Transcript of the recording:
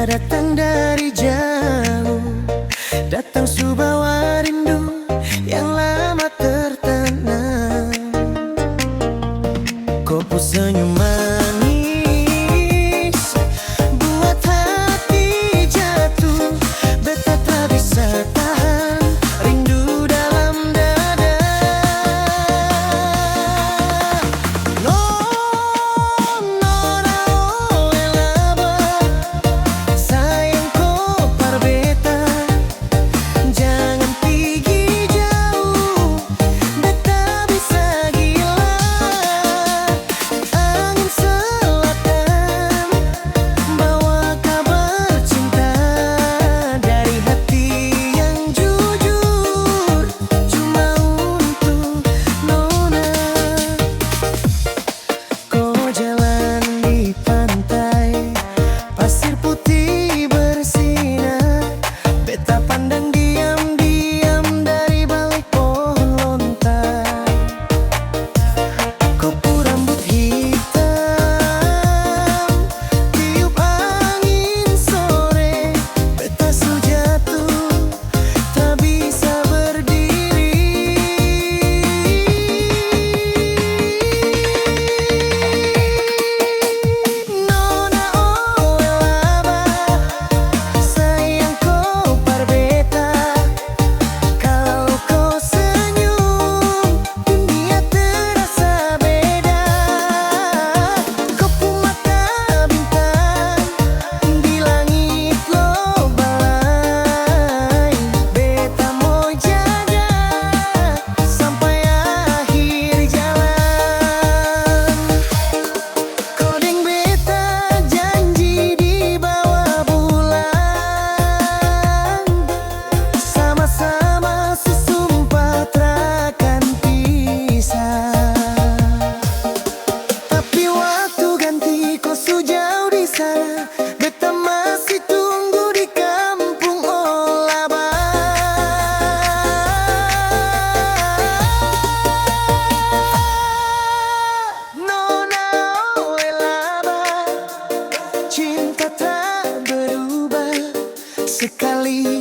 datang dari jauh, datang subawa rindu yang lama tertanam. Kopu senyum manis buat hati jatuh, beta tak bisa tahan rindu dalam dada. No, no, no, elaba, sayang kopar beta, jangan pergi jauh, beta bisa gila. Angin selatan bawa kabar cinta dari hati yang jujur, cuma untuk nona. Kau jalan di pantai, pasir putih bersinar, beta pandang diam-diam dari balik pohon lontar. Kopu rambut hitam tiup angin sore, beta su jatuh tak bisa berdiri. Nona oh elaba, sayang kopar beta, kalau kau senyum dunia terasa beda. Kopu mata bintang di langit lo balai, beta mau jaga sampai akhir jalan. Kodeng beta janji di bawah bulan, sama-sama sesumpah takkan pisah. Tapi waktu ganti kau su jauh di sana, beta masih tunggu di kampung Olaba. Nona oh elaba, cinta tak berubah sekali